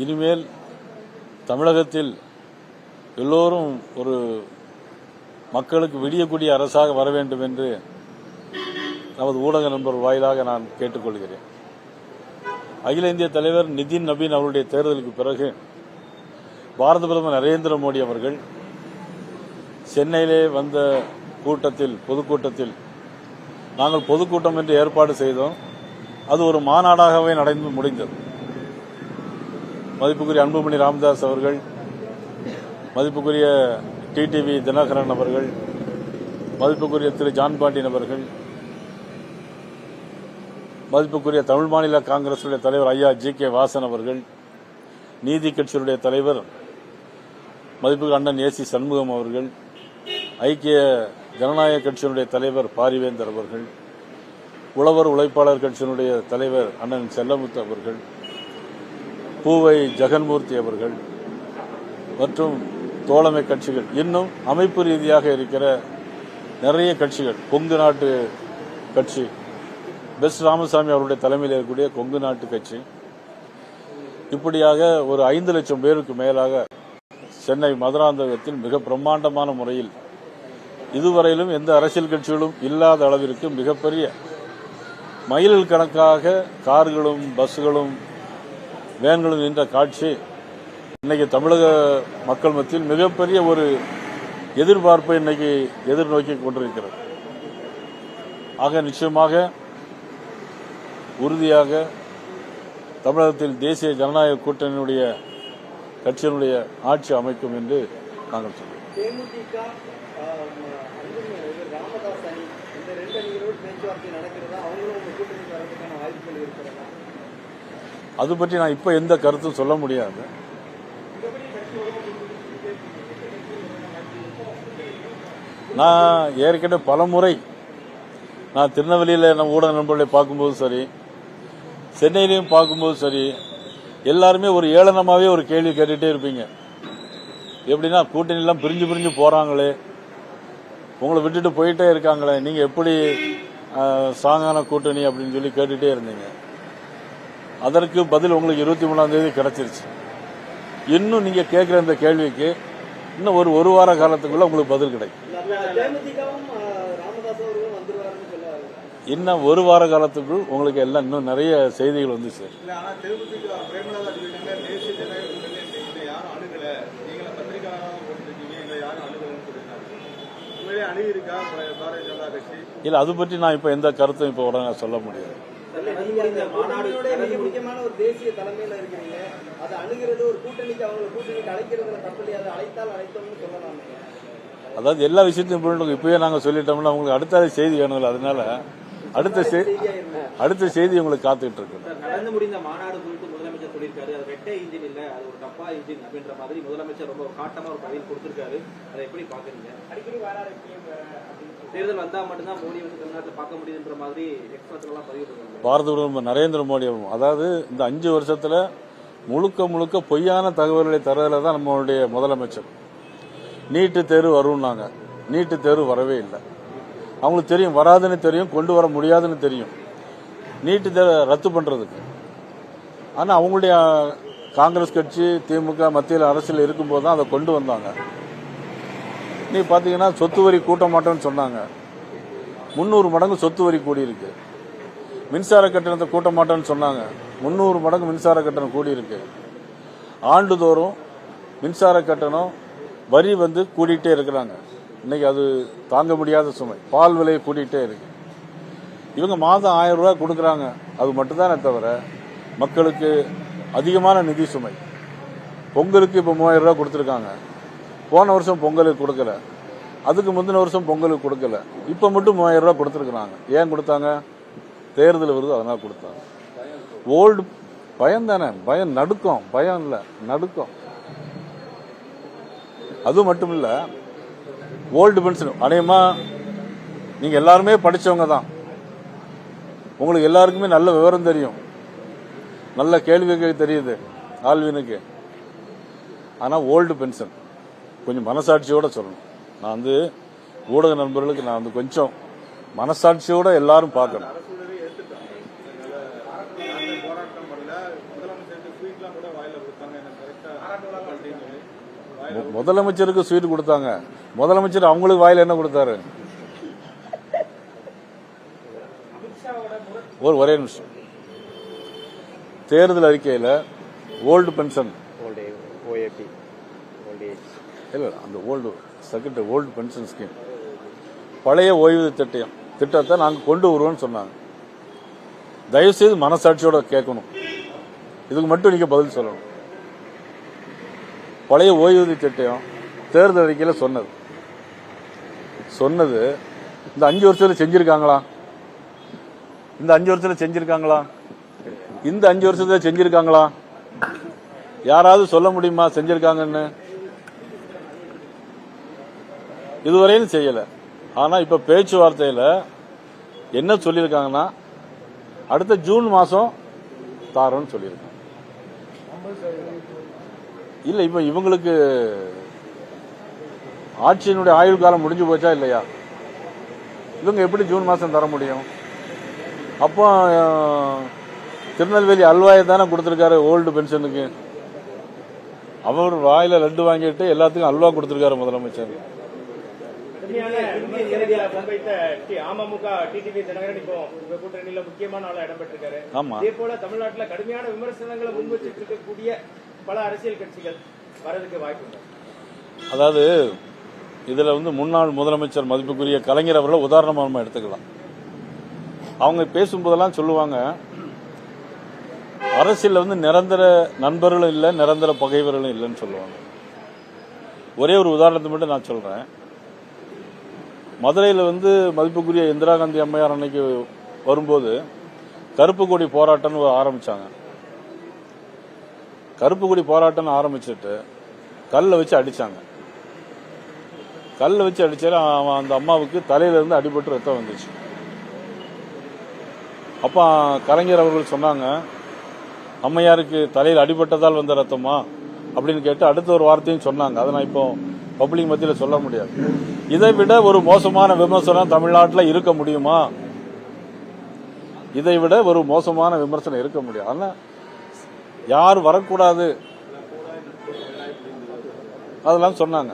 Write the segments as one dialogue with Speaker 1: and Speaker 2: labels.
Speaker 1: இனிமேல் தமிழகத்தில் எல்லோரும் ஒரு மக்களுக்கு விடியக்கூடிய அரசாக வர வேண்டும் என்று நமது ஊடக நண்பர் வாயிலாக நான் கேட்டுக்கொள்கிறேன். அகில இந்திய தலைவர் நிதின் நபீன் அவருடைய தேர்தலுக்கு பிறகு பாரத பிரதமர் நரேந்திர மோடி அவர்கள் சென்னையிலே வந்த பொதுக்கூட்டத்தில் நாங்கள் பொதுக்கூட்டம் என்று ஏற்பாடு செய்தோம். அது ஒரு மாநாடாகவே நடந்து முடிந்தது. மதிப்புக்குரிய அன்புமணி ராமதாஸ் அவர்கள், மதிப்புக்குரிய டிடிவி தினகரன் அவர்கள், மதிப்புக்குரிய திரு ஜான் பாண்டியன் அவர்கள், மதிப்புக்குரிய தமிழ் மாநில காங்கிரசுடைய தலைவர் ஐயா ஜி.கே. வாசன் அவர்கள், நீதி கட்சியுடைய தலைவர் மதிப்புக்குரிய அண்ணன் ஏ.சி. சண்முகம் அவர்கள், ஐக்கிய ஜனநாயக கட்சியினுடைய தலைவர் பாரிவேந்தர் அவர்கள், உழவர் உழைப்பாளர் கட்சியினுடைய தலைவர் அண்ணன் செல்லமுத்து அவர்கள், பூவை ஜெகன்மூர்த்தி அவர்கள் மற்றும் தோழமை கட்சிகள், இன்னும் அமைப்பு ரீதியாக இருக்கிற நிறைய கட்சிகள், கொங்கு நாட்டு கட்சி, பெஸ் ராமசாமி அவருடைய தலைமையில் இருக்கக்கூடிய கொங்கு நாட்டு கட்சி, இப்படியாக ஒரு 5 லட்சம் பேருக்கு மேலாக சென்னை மதுராந்தகத்தில் மிக பிரம்மாண்டமான முறையில் இதுவரையிலும் எந்த அரசியல் கட்சிகளும் இல்லாத அளவிற்கு மிகப்பெரிய மைல்கள் கணக்காக கார்களும் பஸ்களும் வேன்களும் நின்ற காட்சி இன்னைக்கு தமிழக மக்கள் மத்தியில் மிகப்பெரிய ஒரு எதிர்பார்ப்பை இன்னைக்கு எதிர்நோக்கி கொண்டிருக்கிறது. ஆக நிச்சயமாக உறுதியாக தமிழகத்தில் தேசிய ஜனநாயக கூட்டணியுடைய கட்சியினுடைய ஆட்சி அமைக்கும் என்று நாங்கள் சொல்றோம். அது பற்றி நான் இப்ப எந்த கருத்தும் சொல்ல முடியாது. நான் ஏற்கனவே பலமுறை நான் திருநெல்வேலியில் நம்ம ஊடக நண்பர்களை பார்க்கும்போது சரி, சென்னையிலையும் பார்க்கும்போது சரி, எல்லாருமே ஒரு ஏளனமாவே ஒரு கேள்வி கேட்டுட்டே இருப்பீங்க. எப்படின்னா, கூட்டணி எல்லாம் பிரிஞ்சு பிரிஞ்சு போறாங்களே, உங்களை விட்டுட்டு போயிட்டே இருக்காங்களே, நீங்க எப்படி ஸ்ட்ராங்கான கூட்டணி அப்படின்னு சொல்லி கேட்டுட்டே இருந்தீங்க. அதற்கு பதில் உங்களுக்கு 23ஆம் தேதி கிடைச்சிருச்சு. இன்னும் நீங்க கேட்கிற இந்த கேள்விக்கு இன்னும் ஒரு வார காலத்துக்குள்ள உங்களுக்கு பதில் கிடைக்கும். இன்னும் ஒரு வார காலத்துக்குள் உங்களுக்கு எல்லாம் இன்னும் நிறைய செய்திகள் வந்து சார். இல்ல, அது பற்றி நான் இப்ப எந்த கருத்தும் இப்ப உடனே சொல்ல முடியாது. அதாவது எல்லா விஷயத்தையும் இப்பவே நாங்க சொல்லிட்டோம்னா உங்களுக்கு அடுத்த செய்தி வேணும்ல, அதனால அடுத்த செய்தி உங்களுக்கு காத்துக்கிட்டு இருக்கு.
Speaker 2: நடந்து முடிந்த மாநாடு குறித்து முதலமைச்சர் சொல்லியிருக்காரு, அது ரெட்டை இன்ஜின் இல்ல, அது ஒரு டப்பா இன்ஜின் அப்படின்ற மாதிரி முதலமைச்சர் ரொம்ப காட்டமா ஒரு பதில் கொடுத்திருக்காரு. அதை எப்படி பாக்குறீங்க? தேர்தல் வந்தா மட்டும்தான் மோடி வந்து தமிழ்நாட்டில் பார்க்க முடியுன்ற மாதிரி எக்ஸ்பர்ட்ஸ் எல்லாம் பதிவு
Speaker 1: பாரத பிரதமர் நரேந்திர மோடி, அதாவது இந்த 5 வருஷத்துல முழுக்க பொய்யான தகவல்களை தரதுல தான் நம்மளுடைய முதலமைச்சர். நீட்டு தேர்வு வரும்னாங்க, நீட்டு தேர்வு வரவே இல்லை. அவங்களுக்கு தெரியும் வராதுன்னு தெரியும், கொண்டு வர முடியாதுன்னு தெரியும் நீட்டு தேர்வை ரத்து பண்றதுக்கு. ஆனா அவங்களுடைய காங்கிரஸ் கட்சி திமுக மத்தியில் அரசியல் இருக்கும்போது தான் அதை கொண்டு வந்தாங்க. நீ பாத்தீங்கன்னா சொத்து வரி கூட்ட மாட்டோம்னு சொன்னாங்க, 300 மடங்கு சொத்து வரி கூடியிருக்கு. மின்சார கட்டணத்தை கூட்ட மாட்டோம்னு சொன்னாங்க, 300 மடங்கு மின்சார கட்டணம் கூடியிருக்கு. ஆண்டுதோறும் மின்சார கட்டணம் வரி வந்து கூட்டிகிட்டே இருக்கிறாங்க. இன்னைக்கு அது தாங்க முடியாத சுமை. பால் விலை கூட்டிகிட்டே இருக்கு. இவங்க மாதம் 1000 ரூபாய் கொடுக்கறாங்க, அது மட்டும்தானே தவிர மக்களுக்கு அதிகமான நிதி சுமை. பொங்கலுக்கு இப்ப 3000 ரூபாய் கொடுத்திருக்காங்க, போன வருஷம் பொங்கலுக்கு கொடுக்கல, அதுக்கு முந்தின வருஷம் பொங்கலுக்கு கொடுக்கல, இப்ப மட்டும் 3000 ரூபாய் கொடுத்திருக்காங்க. ஏன் கொடுத்தாங்க? தேர்தல் வருது அதனால கொடுத்தாங்க. ஓல்டு பயம் தானே, பயம், நடுக்கம், பயம் இல்ல நடுக்கம். அது மட்டும் இல்ல, ஓல்டு பென்ஷன் அநேகமா நீங்க எல்லாருமே படிச்சவங்க தான், உங்களுக்கு எல்லாருக்குமே நல்ல விவரம் தெரியும், நல்ல கேள்வி தெரியுது ஆல்வினுக்கு. ஆனா ஓல்டு பென்ஷன் கொஞ்சம் மனசாட்சியோட சொல்லணும். நான் வந்து ஊடக நண்பர்களுக்கு நான் வந்து கொஞ்சம் மனசாட்சியோட எல்லாரும் பார்க்கணும். முதலமைச்சருக்கு ஸ்வீட் கொடுத்தாங்க. முதலமைச்சர் அவங்களுக்கு வாயில என்ன கொடுத்தாரு? ஒரே நிமிஷம். தேர்தல் அறிக்கையில் ஓல்டு பென்ஷன் இல்ல, அந்த ஓல்டு பென்ஷன் ஸ்கீம், பழைய ஓய்வு திட்டத்தை நாங்கள் கொண்டு வருவோம்னு சொன்னாங்க. தயவுசெய்து மனசாட்சியோட கேட்கணும். இதுக்கு மட்டும் நீங்க பதில் சொல்லணும். பழைய ஓய்வூதிய திட்டம் தேர்தல் அறிக்கையில் சொன்னது இந்த 5 வருஷத்துல செஞ்சிருக்காங்களா? இந்த 5 வருஷத்துல செஞ்சிருக்காங்களா? யாராவது சொல்ல முடியுமா செஞ்சிருக்காங்கன்னு? இதுவரையும் செய்யல. ஆனா இப்ப பேச்சுவார்த்தையில என்ன சொல்லியிருக்காங்கன்னா, அடுத்த ஜூன் மாசம் தாரோன்னு சொல்லியிருக்காங்க. இல்ல, இப்ப இவங்களுக்கு ஆட்சியினுடைய ஆயுள் காலம் முடிஞ்சு போச்சா இல்லையா? இவங்க எப்படி ஜூன் மாசம் தர முடியும்? அப்போ திருநெல்வேலி அல்வாயை தானே கொடுத்திருக்காரு ஓல்டு பென்ஷனுக்கு. அவர் வாயில லட்டு வாங்கிட்டு எல்லாத்துக்கும் அல்வா கொடுத்திருக்காரு முதலமைச்சர்.
Speaker 3: அமமுக டிடிவி தினகரன் இப்போ உங்க கூட்டணியில முக்கியமான ஆளா இடம்பெற்றிருக்காரு.
Speaker 1: ஆமா.
Speaker 3: இதே போல தமிழ்நாட்டில் கடுமையான விமர்சனங்களை முன்வச்சிட்டு இருக்கக்கூடிய பல அரசியல் கட்சிகள் வரதுக்கு வாய்ப்பு.
Speaker 1: அதாவது இதுல முன்னாள் முதலமைச்சர் மதிப்புக்குரிய கலைஞர் அவர்களை உதாரணமா நம்ம எடுத்துக்கலாம். அவங்க பேசும்போதெல்லாம் சொல்லுவாங்க, அரசியல் நிரந்தர நண்பர்களும் இல்லை, நிரந்தர பகைவர்களும் இல்லைன்னு சொல்லுவாங்க. ஒரே ஒரு உதாரணத்தை மட்டும் நான் சொல்றேன். மதுரையில் மதிப்புக்குரிய இந்திரா காந்தி அம்மையார் அன்னைக்கு வரும்போது கருப்பு கொடி போராட்டம்னு ஆரம்பிச்சாங்க. கருப்பு கொடி போராட்டம் ஆரம்பிச்சுட்டு கல்லை வச்சு அடிச்சாங்க. அந்த அம்மாவுக்கு தலையில இருந்து அடிபட்டு ரத்தம் வந்துச்சு. அப்ப கலைஞர் அவர்கள் சொன்னாங்க, அம்மையாருக்கு தலையில் அடிபட்டதால் வந்த ரத்தமா அப்படின்னு கேட்டு அடுத்த ஒரு வார்த்தையும் சொன்னாங்க. அதை நான் இப்போ பப்ளிக் மத்தியில் சொல்ல முடியாது. இதை விட ஒரு மோசமான விமர்சனம் தமிழ்நாட்டில் இருக்க முடியுமா? இதை விட ஒரு மோசமான விமர்சனம் இருக்க முடியும். ஆனா யார் வரக்கூடாது அதெல்லாம் சொன்னாங்க,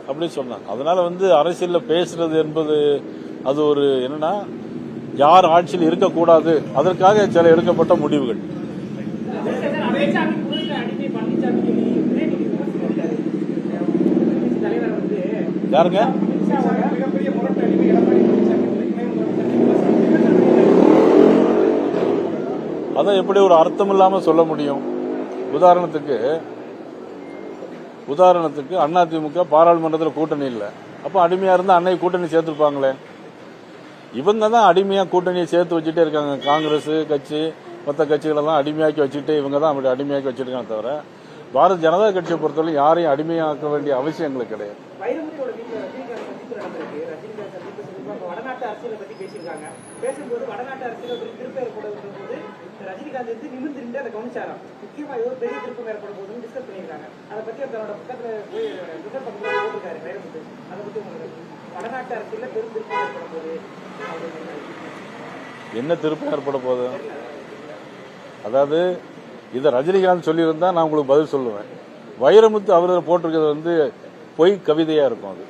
Speaker 1: அப்படி சொன்னாங்க. அதனால அரசியல்ல பேசுறது என்பது அது ஒரு என்னன்னா, யார் ஆட்சியில் இருக்கக்கூடாது அதற்காக சில எடுக்கப்பட்ட முடிவுகள். யாருங்க? அதை எப்படி ஒரு அர்த்தம் இல்லாம சொல்ல முடியும்? உதாரணத்துக்கு அதிமுக பாராளுமன்றத்தில் கூட்டணி இல்லை. அப்ப அடிமையா இருந்தா அன்னை கூட்டணி சேர்த்திருப்பாங்களே. இவங்க தான் அடிமையா கூட்டணியை சேர்த்து வச்சுட்டே இருக்காங்க. காங்கிரஸ் கட்சி மற்ற கட்சிகளெல்லாம் அடிமையாக்கி வச்சுட்டு இவங்க தான் அப்படி அடிமையாக்கி வச்சிருக்காங்க. தவிர பாரதிய ஜனதா கட்சியை பொறுத்தவரை யாரையும் அடிமையாக்க வேண்டிய அவசியம் எங்களுக்கு கிடையாது.
Speaker 3: வடநாட்டு அரசியலை பத்தி பேசியிருக்காங்க. பேசும்போது வடநாட்டு அரசியல் திருப்பம் ஏற்படும் போது ரஜினிகாந்த் நிமிர்ந்து அதை கவனிச்சாராம். முக்கியமா ஏதோ பெரிய திருப்பம் ஏற்படும் போதுன்னு டிஸ்கஸ் பண்ணியிருக்காங்க. அதை பத்தி தன்னோட பக்கத்துல போட்டிருக்காரு வைரமுத்து. அதை பத்தி உங்களுக்கு வடநாட்டு அரசியல பெரும் திருப்பம் ஏற்படும் போது
Speaker 1: என்ன திருப்பம் ஏற்பட போகுது? அதாவது இதை ரஜினிகாந்த் சொல்லியிருந்தா நான் உங்களுக்கு பதில் சொல்லுவேன். வைரமுத்து அவர் போட்டிருக்கிறது பொய் கவிதையா இருக்கும். அது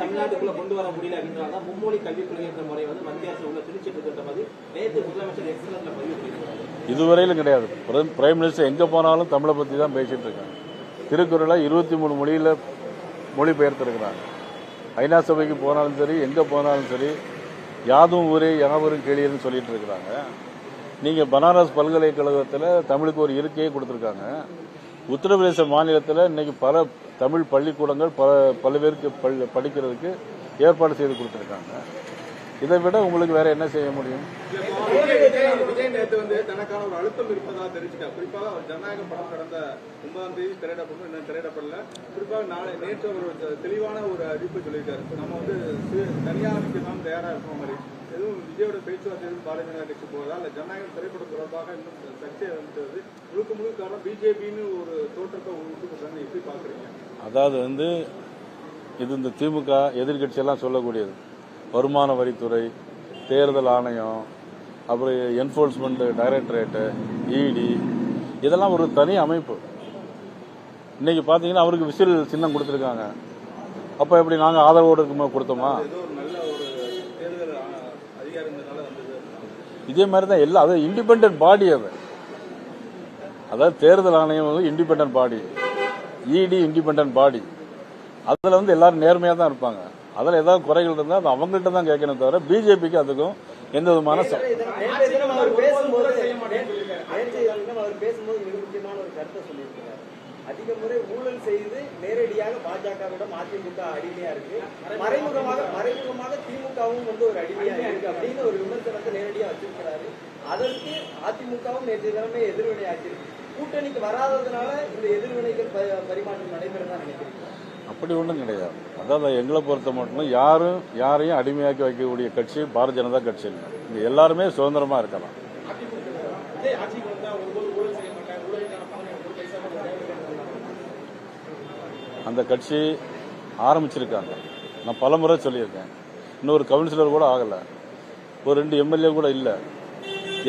Speaker 2: தமிழ்நாட்டுக்குள்ள கொண்டு வர முடியல அப்படின்றாங்க. மும்மொழி கல்விக் கொள்கை என்ற முறை மத்திய அரசு உள்ள திணிச்சிட்டு இருக்கின்ற மாதிரி நேற்று முதலமைச்சர் எக்ஸலன்ட்ல பதிவு பண்ணியிருக்காங்க.
Speaker 1: இதுவரையிலும் கிடையாது. பிரைம் மினிஸ்டர் எங்க போனாலும் தமிழை பத்தி தான் பேசிட்டு இருக்காங்க. திருக்குறளை 23 மொழியில மொழிபெயர்த்திருக்கிறாங்க. ஐநா சபைக்கு போனாலும் சரி, எங்க போனாலும் சரி, யாதும் ஊரே யாவரும் கேளியர்னு சொல்லிட்டு இருக்கிறாங்க. நீங்க பனாரஸ் பல்கலைக்கழகத்தில் தமிழுக்கு ஒரு இருக்கையை கொடுத்திருக்காங்க. உத்தரப்பிரதேச மாநிலத்தில் இன்னைக்கு பல தமிழ் பள்ளிக்கூடங்கள் பல பேருக்கு படிக்கிறதுக்கு ஏற்பாடு செய்து கொடுத்திருக்காங்க. இதை விட உங்களுக்கு வேற என்ன செய்ய முடியும்?
Speaker 4: விஜய் நேற்று தனக்கான ஒரு அழுத்தம் இருப்பதாக தெரிவிச்சிட்டார். குறிப்பாக அவர் ஜனநாயக படம் கடந்த 9ஆம் தேதி திரையிடப்படும், இன்னும் திரையிடப்படல. குறிப்பாக நேற்று ஒரு தெளிவான ஒரு அறிவிப்பு சொல்லியிருக்காரு. நம்ம தனியாக அமைக்கலாம் தயாரா இருக்கிற மாதிரி எதுவும் விஜயோட பேச்சுவார்த்தை எதுவும் பாரதிய ஜனதா கட்சி போவதா இல்ல ஜனநாயகம் திரைப்படம் தொடர்பாக இன்னும் சர்ச்சை வந்துட்டு முழுக்க காரணம் பிஜேபின்னு ஒரு தோற்றத்தை விட்டு கொடுத்தாங்க. எப்படி பாக்குறீங்க?
Speaker 1: அதாவது இது இந்த திமுக எதிர்கட்சி எல்லாம் சொல்லக்கூடியது. வருமான வரித்துறை, தேர்தல் ஆணையம், அப்புறம் என்ஃபோர்ஸ்மெண்ட் டைரக்டரேட்டு, இடி, இதெல்லாம் ஒரு தனி அமைப்பு. இன்னைக்கு பார்த்தீங்கன்னா அவருக்கு விசில் சின்னம் கொடுத்துருக்காங்க. அப்போ எப்படி நாங்கள் ஆதரவோடு இருக்கும்போது கொடுத்தோமா?
Speaker 4: ஏதோ ஒரு நல்ல ஒரு தேர்தல் அதிகாரத்தினால வந்தது.
Speaker 1: இதே மாதிரி தான் எல்லாம். அது இண்டிபெண்டன்ட் பாடி. அதாவது தேர்தல் ஆணையம் வந்து இண்டிபெண்டன்ட் பாடி, இடி இண்டிபெண்டன்ட் பாடி. அதில் வந்து எல்லாரும் நேர்மையாக தான் இருப்பாங்க. அதில் ஏதாவது குறைகள் இருந்தால் அது அவங்கள்ட்ட தான் கேட்கணும் தவிர பிஜேபிக்கு அதுக்கும் எந்த விதமான
Speaker 5: நேற்றைய தினம் அவர் பேசும்போது மிக முக்கியமான ஒரு கருத்தை சொல்லியிருக்கிறார். அதிக முறை ஊழல் செய்து நேரடியாக பாஜகவிடம் அதிமுக அடிமையா இருக்கு, மறைமுகமாக திமுகவும் வந்து ஒரு அடிமையா இருக்கு அப்படின்னு ஒரு விமர்சனத்தை நேரடியா வச்சிருக்கிறாரு. அதற்கு அதிமுகவும் நேற்றைய தினமே எதிர்வினையாச்சிருக்கு. கூட்டணிக்கு வராததுனால இந்த எதிர்வினைகள் பரிமாற்றம் நடைபெறதான் நினைக்கிறீங்க?
Speaker 1: அப்படி ஒன்றும் கிடையாது. அதாவது எங்களை பொறுத்த மட்டும் யாரையும் அடிமையாக்கி வைக்கக்கூடிய கட்சி பாரதிய ஜனதா கட்சி இல்லை. இங்க எல்லாருமே சுதந்திரமா இருக்கலாம். அந்த கட்சி ஆரம்பிச்சிருக்காங்க. நான் பலமுறை சொல்லியிருக்கேன். இன்னொரு கவுன்சிலர் கூட ஆகல, ஒரு 2 எம்எல்ஏ கூட இல்ல.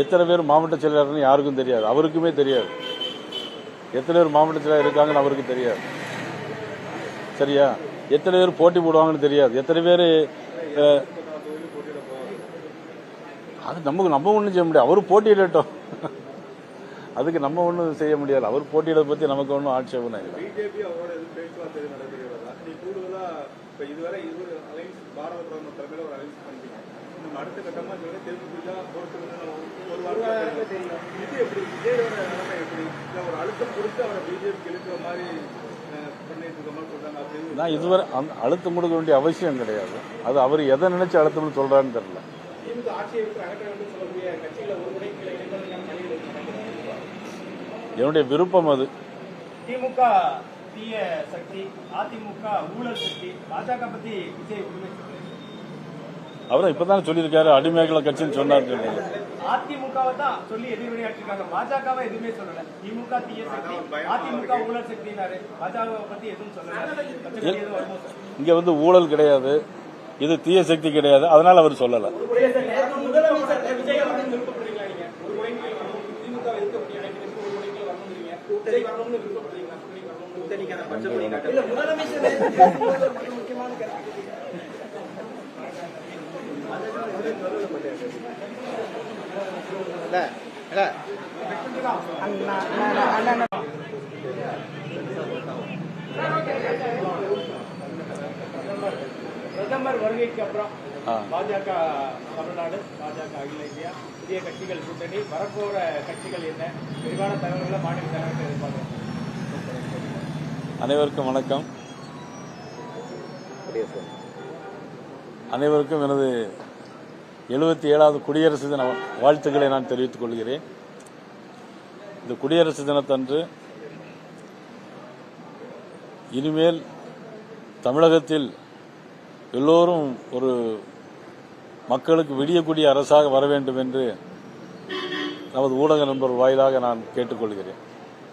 Speaker 1: எத்தனை பேர் மாவட்ட செயலாளர்னு யாருக்கும் தெரியாது, அவருக்குமே தெரியாது. எத்தனை பேர் மாவட்ட செயலாளர் இருக்காங்கன்னு அவருக்கு தெரியாது. சரியா? எத்தனை பேர் போட்டி போடுவாங்கன்னு தெரியாது. எத்தனை பேர் அது நம்ம ஒன்றும் செய்ய முடியாது. அவர் போட்டியிடட்டும், அதுக்கு நம்ம ஒன்றும் செய்ய முடியாது. அவர் போட்டியிட பத்தி நமக்கு ஒன்றும் ஆட்சேபனை இல்லை.
Speaker 4: பிஜேபி அவரோட பேச்சுவார்த்தை நடைபெறுகிறதா? நீ கூடுதலா இப்ப இதுவரை இது அலைன்ஸ் பாரத பிரதமர் தலைமையில ஒரு அலைன்ஸ் பண்ணிட்டீங்க. நம்ம அடுத்த கட்டமா தேர்தல் ஒரு வாரம் தெரியும். இது எப்படி விஜயோட நிலைமை எப்படி? இல்ல ஒரு அழுத்தம் கொடுத்து அவரை பிஜேபி இழுக்கிற மாதிரி பண்ணிட்டு இருக்க மாதிரி சொல்றாங்க அப்படின்னு.
Speaker 1: நான் இதுவரை அழுத்தம் கொடுக்க வேண்டிய அவசியம் கிடையாது. அது அவர் எதை நினைச்சு அழுத்தம்னு சொல்றாருன்னு தெரியல.
Speaker 3: திமுக ஆட்சியை விட்டு அகற்ற வேண்டும் சொல்லக்கூடிய கட்சிகளை ஒரு முறை
Speaker 1: என்னுடைய விருப்பம் அது.
Speaker 3: திமுக தீய சக்தி, அதிமுக ஊழல் சக்தி, பாஜக பத்தி விஜய் உரிமை
Speaker 1: அவரும் இப்பதானே சொல்லியிருக்காரு அடிமையாக்கல கட்சின்னு சொன்னாரு.
Speaker 3: அதிமுகவை தான் சொல்லி எதிர்வினையாற்றிருக்காங்க, பாஜகவை எதுவுமே சொல்லல. திமுக தீய சக்தி, அதிமுக ஊழல் சக்தினாரு, பாஜக பத்தி எதுவும் சொல்லல.
Speaker 1: இங்க வந்து ஊழல் கிடையாது, இது தீய சக்தி கிடையாது, அதனால அவர் சொல்லல.
Speaker 3: முதலமைச்சர் விஜய் வந்து விருப்பப்படுறீங்களா? நீங்க ஒரு முறைக்கு திமுக இருக்கக்கூடிய அனைத்து ஒரு முறைக்கு வரணும்ன்றீங்க, கூட்டணி வரணும்னு விருப்பப்படுறீங்களா? கூட்டணிக்கான பட்சப்படி இல்ல, முதலமைச்சர் முக்கியமான கருத்து பிரதமர் வருகைக்கு அப்புறம் பாஜக தமிழ்நாடு, பாஜக அகில இந்தியா, புதிய கட்சிகள் கூட்டணி, வரப்போற கட்சிகள் என்ன, விரிவான தகவல்களை மாநில தலைவர்கள் எதிர்பார்க்கிறோம்.
Speaker 1: அனைவருக்கும் வணக்கம். அனைவருக்கும் எனது 77வது குடியரசு தின வாழ்த்துக்களை நான் தெரிவித்துக் கொள்கிறேன். இந்த குடியரசு தினத்தன்று இனிமேல் தமிழகத்தில் எல்லோரும் ஒரு மக்களுக்கு விடியக்கூடிய அரசாக வர வேண்டும் என்று நமது ஊடக நண்பர் வாயிலாக நான் கேட்டுக்கொள்கிறேன்.